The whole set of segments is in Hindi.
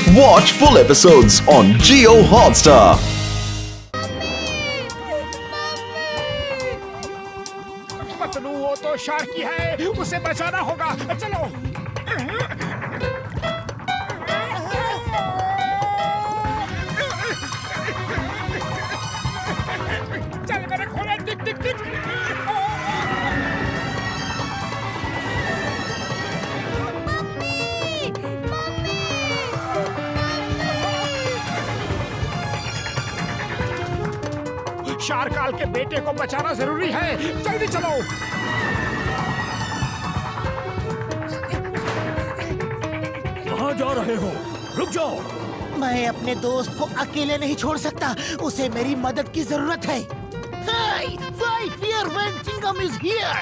Watch full episodes on Jio Hotstar. Patlu वो तो शार्की है, उसे बचाना होगा। चलो। चल मेरे खोले, टिक टिक टिक। शारकाल के बेटे को बचाना जरूरी है, जल्दी चलो। कहाँ जा रहे हो? रुक जाओ। मैं अपने दोस्त को अकेले नहीं छोड़ सकता, उसे मेरी मदद की जरूरत है। Hey, fight here when Chingam is here.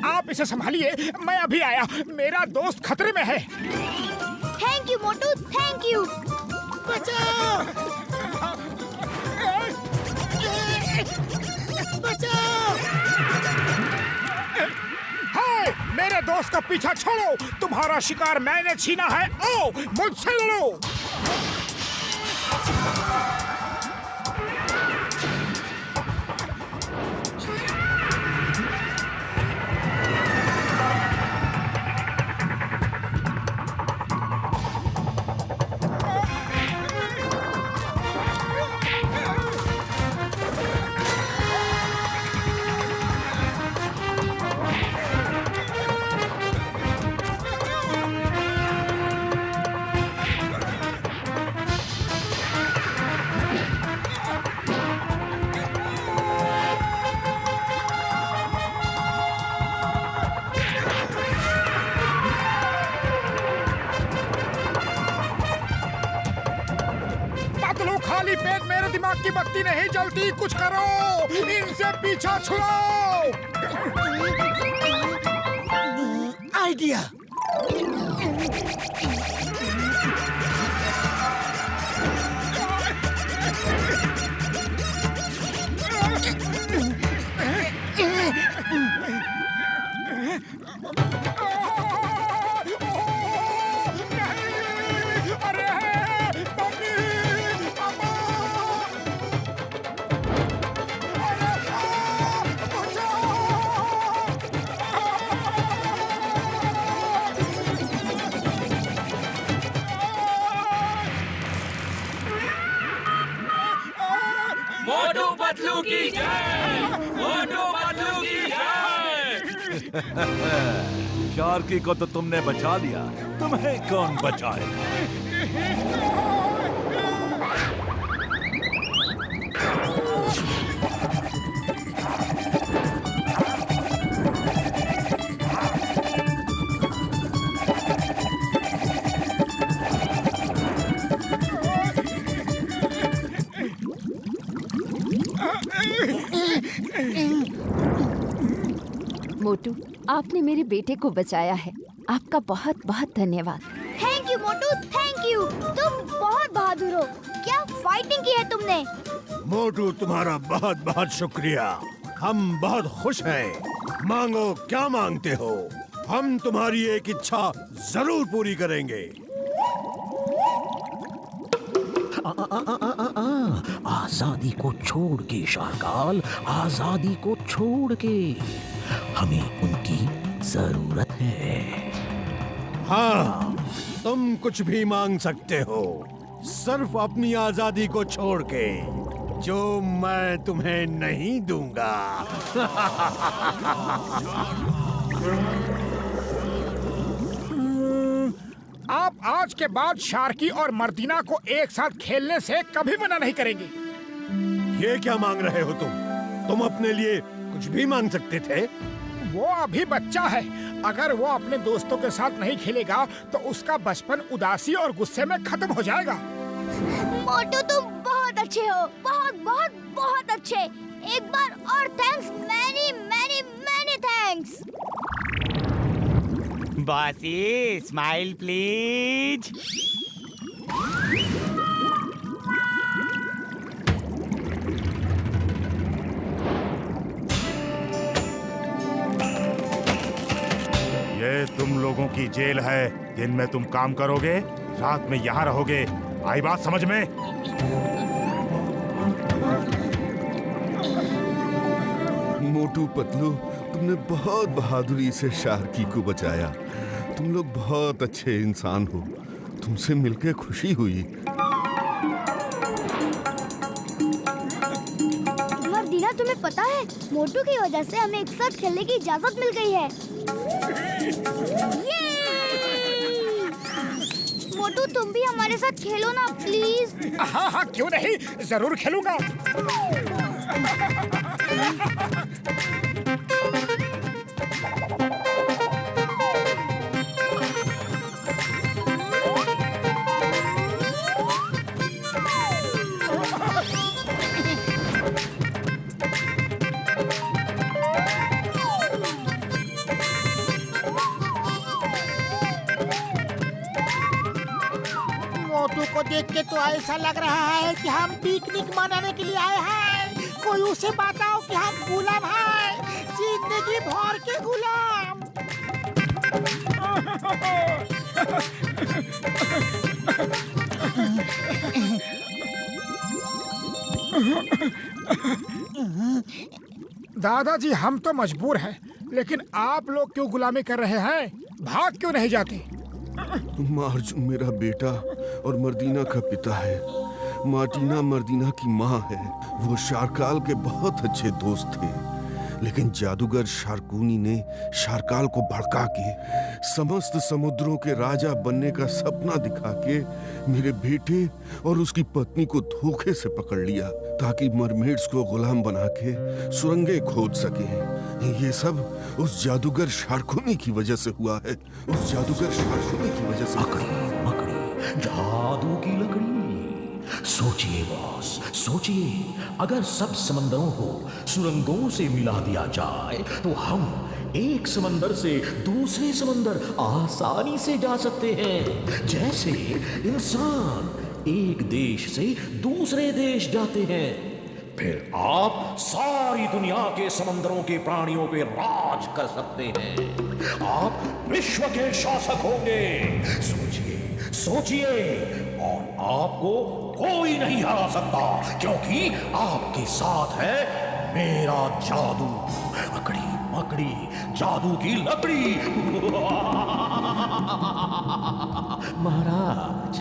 आप इसे संभालिए, मैं अभी आया। मेरा दोस्त खतरे में है। Thank you Motu, thank you. बचाओ! बचाओ! हाय, मेरे दोस्त का पीछा छोड़ो। तुम्हारा शिकार मैंने छीना है। ओ, मुझसे लड़ो। खाली पेट मेरे दिमाग की बत्ती नहीं जलती। कुछ करो, इनसे पीछा छुड़ाओ। आइडिया। मोटू पतलू की जय! मोटू पतलू की जय! शार्की को तो तुमने बचा लिया, तुम्हें कौन बचाएगा? मोटू, आपने मेरे बेटे को बचाया है। आपका बहुत बहुत धन्यवाद। Thank you Motu, thank you. तुम बहुत बहादुर हो। क्या फाइटिंग की है तुमने? मोटू, तुम्हारा बहुत बहुत शुक्रिया। हम बहुत खुश हैं। मांगो, क्या मांगते हो? हम तुम्हारी एक इच्छा जरूर पूरी करेंगे। आजादी को छोड़ के शारकाल, आजादी को छोड़ के। हमें उनकी जरूरत है। हाँ, तुम कुछ भी मांग सकते हो, सिर्फ अपनी आजादी को छोड़ के। जो मैं तुम्हें नहीं दूंगा। आप आज के बाद शार्की और मर्दीना को एक साथ खेलने से कभी मना नहीं करेंगे। ये क्या मांग रहे हो तुम अपने लिए कुछ भी मांग सकते थे। वो अभी बच्चा है, अगर वो अपने दोस्तों के साथ नहीं खेलेगा तो उसका बचपन उदासी और गुस्से में खत्म हो जाएगा। मोटू तुम बहुत अच्छे हो, बहुत बहुत बहुत अच्छे। एक बार और thanks, many many many thanks. Bossy smile please. ये तुम लोगों की जेल है। दिन में तुम काम करोगे, रात में यहाँ रहोगे। आई बात समझ में? मोटू पतलू, तुमने बहुत बहादुरी से शार्की को बचाया। तुम लोग बहुत अच्छे इंसान हो। तुमसे मिलकर खुशी हुई। मर्दीना, तुम्हें पता है मोटू की वजह से हमें एक साथ खेलने की इजाजत मिल गई है। मोटू तुम भी हमारे साथ खेलो ना प्लीज। हाँ हाँ क्यों नहीं, जरूर खेलूंगा। मोटू को देख के तो ऐसा लग रहा है कि हम पिकनिक मनाने के लिए आए हैं। कोई उसे बताओ कि हम गुलाम हैं, जिंदगी भर के गुलाम। दादाजी हम तो मजबूर हैं, लेकिन आप लोग क्यों गुलामी कर रहे हैं? भाग क्यों नहीं जाते? मार्जुन मेरा बेटा और मर्दीना का पिता है। मार्टिना मर्दीना की माँ है। वो शारकाल के बहुत अच्छे दोस्त थे, लेकिन जादूगर शार्कूनी ने शारकाल को भड़का के समस्त समुद्रों के राजा बनने का सपना दिखा के मेरे बेटे और उसकी पत्नी को धोखे से पकड़ लिया, ताकि मरमेड्स को गुलाम बना के सुरंगें खोद सके। ये सब उस जादूगर शार्कूनी की वजह से हुआ है। उस जादूगर शार्कूनी की वजह से। मकड़ी, जादू की लकड़ी। सोचिए बॉस, सोचिए, अगर सब समंदरों को सुरंगों से मिला दिया जाए तो हम एक समंदर से दूसरे समंदर आसानी से जा सकते हैं, जैसे इंसान एक देश से दूसरे देश जाते हैं। फिर आप सारी दुनिया के समंदरों के प्राणियों पे राज कर सकते हैं। आप विश्व के शासक होंगे। सोचिए सोचिए, और आपको कोई नहीं हरा सकता, क्योंकि आपके साथ है मेरा जादू। मकड़ी मकड़ी, जादू की लकड़ी। महाराज,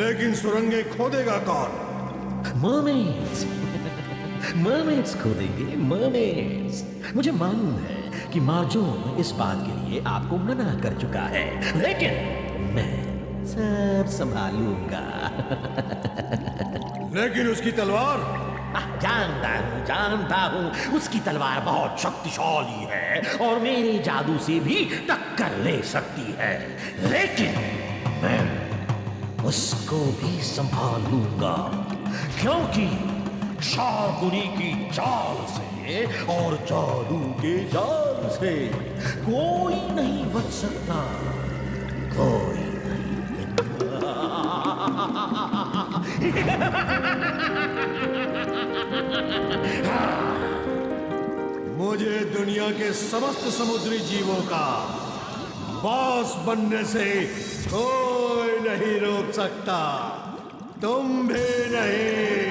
लेकिन सुरंगें खोदेगा कौन? मर्मेड्स। मर्मेड्स खोदेंगे, मर्मेड्स। मुझे मालूम है कि मार्जून इस बात के लिए आपको मना कर चुका है, लेकिन मैं सब संभालूंगा। लेकिन उसकी तलवार? जानता हूँ, उसकी तलवार बहुत शक्तिशाली है और मेरे जादू से भी टक्कर ले सकती है, लेकिन मैं उसको भी संभालूंगा, क्योंकि शार्कूनी की चाल से और जादू के जाल से कोई नहीं बच सकता, कोई मुझे दुनिया के समस्त समुद्री जीवों का बॉस बनने से कोई नहीं रोक सकता, तुम भी नहीं।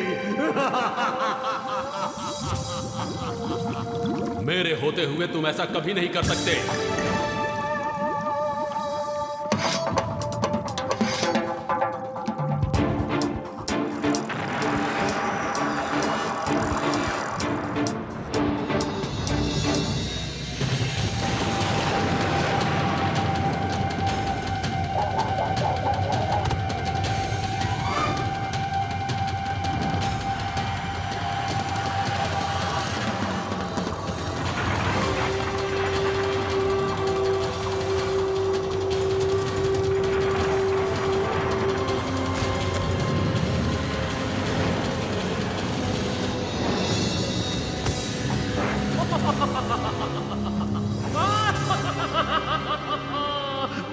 मेरे होते हुए तुम ऐसा कभी नहीं कर सकते।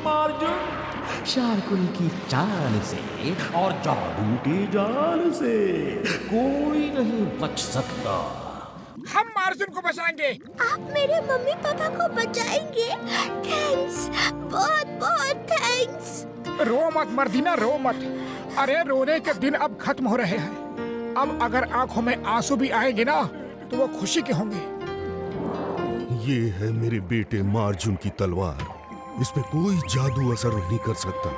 मार्जुन, शार्कुल की चाल से और जादू के जाल से कोई नहीं बच सकता। हम अर्जुन को बचाएंगे। आप मेरे मम्मी पापा को बचाएंगे। थैंक्स, बहुत बहुत थैंक्स। रो मत मर्दीना, रो मत। अरे रोने के दिन अब खत्म हो रहे हैं। अब अगर आंखों में आंसू भी आएंगे ना तो वो खुशी के होंगे। ये है मेरे बेटे मार्जुन की तलवार। इस पे कोई जादू असर नहीं कर सकता,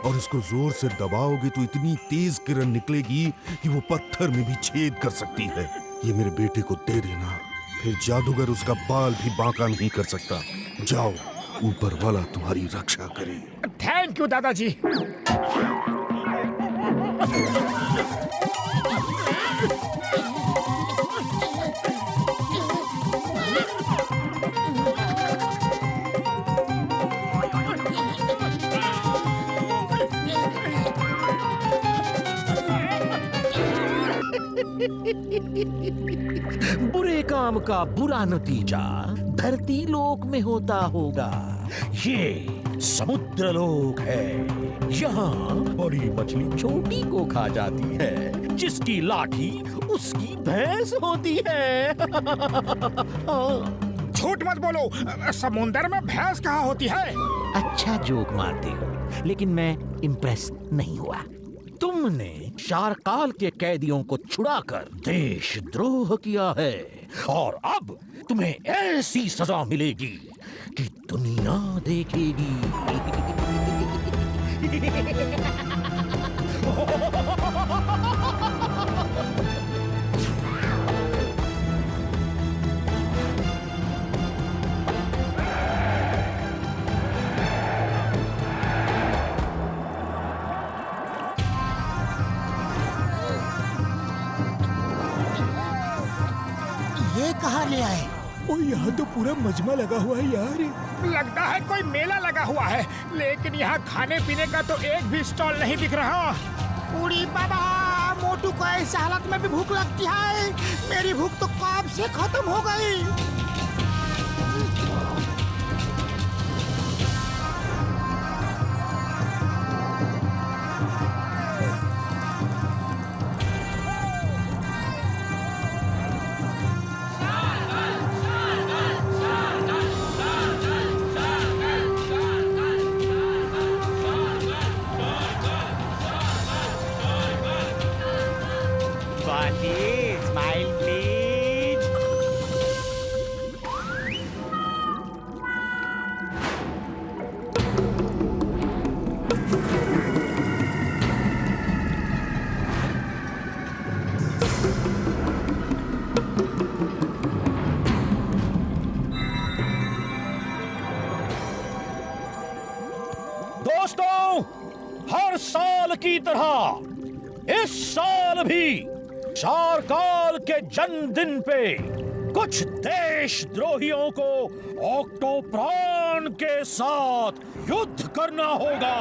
और इसको जोर से दबाओगे तो इतनी तेज किरण निकलेगी कि वो पत्थर में भी छेद कर सकती है। ये मेरे बेटे को दे देना, फिर जादूगर उसका बाल भी बांका नहीं कर सकता। जाओ, ऊपर वाला तुम्हारी रक्षा करे। थैंक यू दादाजी। बुरे काम का बुरा नतीजा धरती लोक में होता होगा। ये समुद्र लोक है। यहाँ बड़ी मछली छोटी को खा जाती है, जिसकी लाठी उसकी भैंस होती है। झूठ मत बोलो, समुंदर में भैंस कहाँ होती है? अच्छा जोक मारते हो, लेकिन मैं इम्प्रेस नहीं हुआ। तुमने शारकाल के कैदियों को छुड़ाकर देशद्रोह किया है, और अब तुम्हें ऐसी सजा मिलेगी कि दुनिया देखेगी। ये कहाँ ले आए? ओ, यहाँ तो पूरा मजमा लगा हुआ है यार। लगता है कोई मेला लगा हुआ है, लेकिन यहाँ खाने पीने का तो एक भी स्टॉल नहीं दिख रहा। उड़ी बाबा, मोटू को ऐसी हालत में भी भूख लगती है। मेरी भूख तो कब से खत्म हो गई। Smile please. दोस्तों, हर साल की तरह इस साल भी शारकाल के जन्मदिन पे कुछ देशद्रोहियों को ऑक्टोप्रान के साथ युद्ध करना होगा।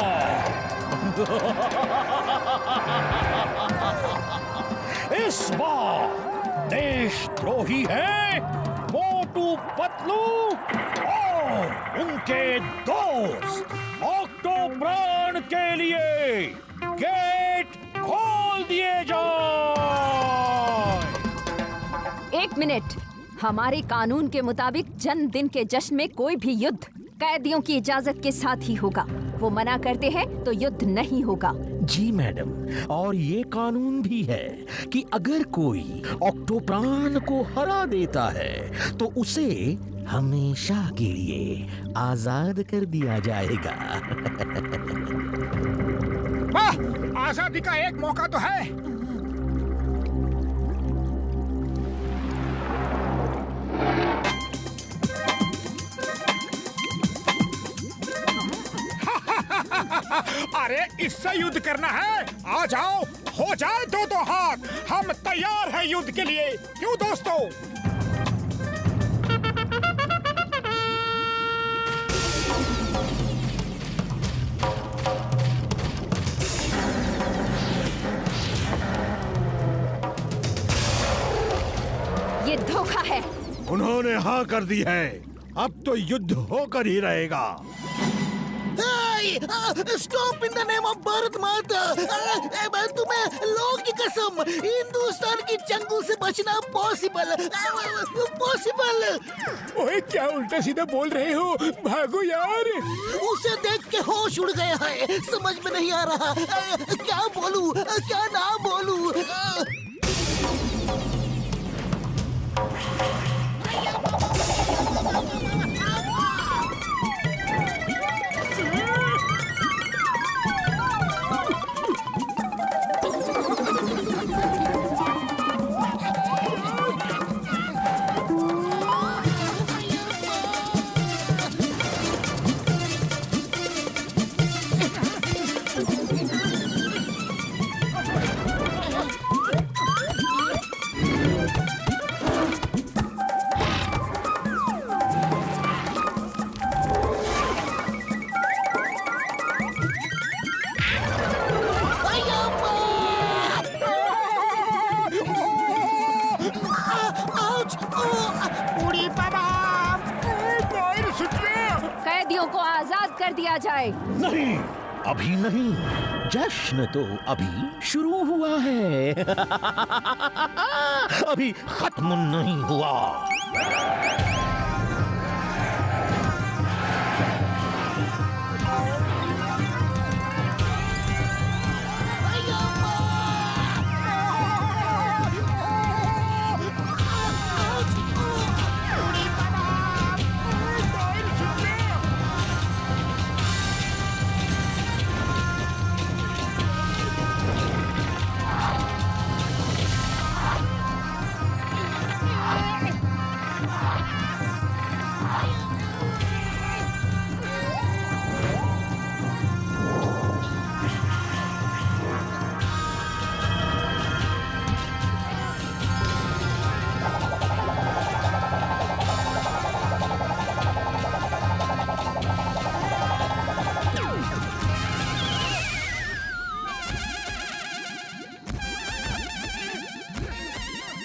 इस बार देशद्रोही हैं मोटू पतलू और उनके दोस्त। ऑक्टोप्रान के लिए गेट खोल दिए जाए। एक मिनट, हमारे कानून के मुताबिक जन्मदिन के जश्न में कोई भी युद्ध कैदियों की इजाजत के साथ ही होगा। वो मना करते हैं तो युद्ध नहीं होगा। जी मैडम, और ये कानून भी है कि अगर कोई ऑक्टोप्रान को हरा देता है तो उसे हमेशा के लिए आजाद कर दिया जाएगा। वाह, आजादी का एक मौका तो है। अरे इससे युद्ध करना है? आ जाओ, हो जाए दो दो हाथ। हम तैयार हैं युद्ध के लिए। क्यों दोस्तों? ये धोखा है। उन्होंने उन्होंने हाँ कर दी है। अब तो युद्ध होकर ही रहेगा। Stop in the name of Bharat माता। मैं तुम्हें लो की कसम, हिंदुस्तान की जंगल से बचना पॉसिबल। ओए क्या उल्टा सीधा बोल रहे हो? भागो यार। उसे देख के होश उड़ गया है, समझ में नहीं आ रहा क्या बोलूं क्या ना बोलूं। कैदियों को आजाद कर दिया जाए। नहीं, अभी नहीं। जश्न तो अभी शुरू हुआ है। अभी खत्म नहीं हुआ।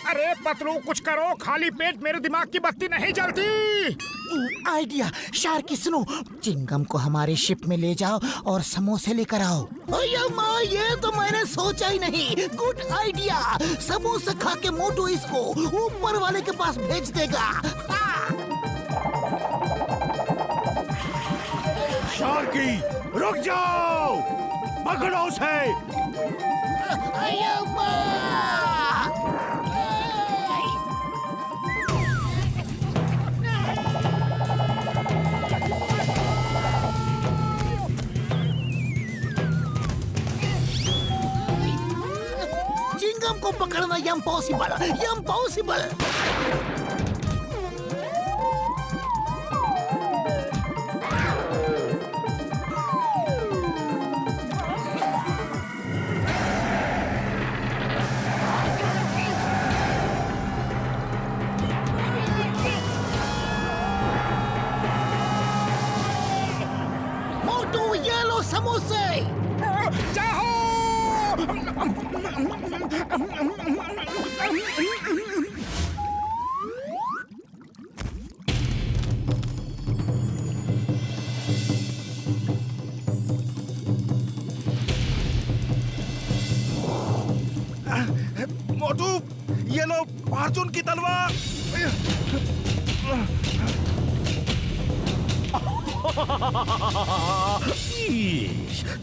अरे पतलू कुछ करो, खाली पेट मेरे दिमाग की बत्ती नहीं जलती। आइडिया शार्की, सुनो, चिंगम को हमारे शिप में ले जाओ और समोसे लेकर आओ। अय्या माँ, ये तो मैंने सोचा ही नहीं। Good idea. समोसा खा के मोटू इसको ऊपर वाले के पास भेज देगा। शार्की, रुक जाओ, पकड़ो उसे। अय्या माँ। चिंगम को पकड़ना इम्पॉसिबल, इम्पॉसिबल। मोटू, ये लो समोसे। जाओ। मोटू, ये लो अर्जुन की तलवार।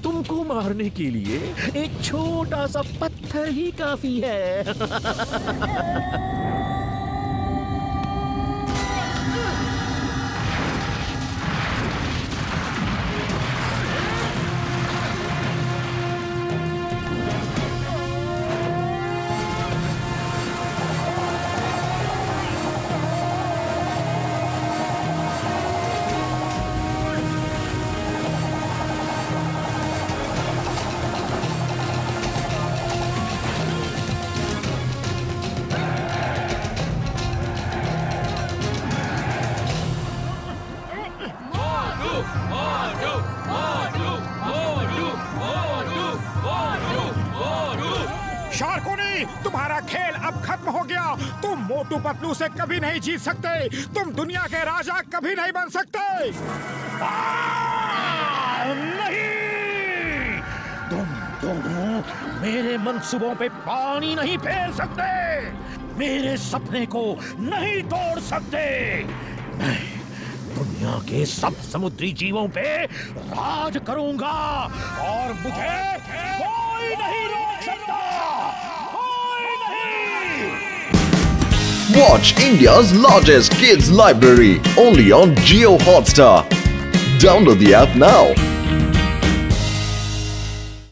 तुमको मारने के लिए एक छोटा सा पत्थर ही काफी है। मोटू पतलू से कभी नहीं जीत सकते। तुम दुनिया के राजा कभी नहीं बन सकते। नहीं, तुम दोनों मेरे मंसूबों पे पानी नहीं फेर सकते, मेरे सपने को नहीं तोड़ सकते। मैं दुनिया के सब समुद्री जीवों पे राज करूंगा और मुझे कोई नहीं रोक सकता, कोई नहीं। Watch India's largest kids library only on Jio Hotstar. Download the app now.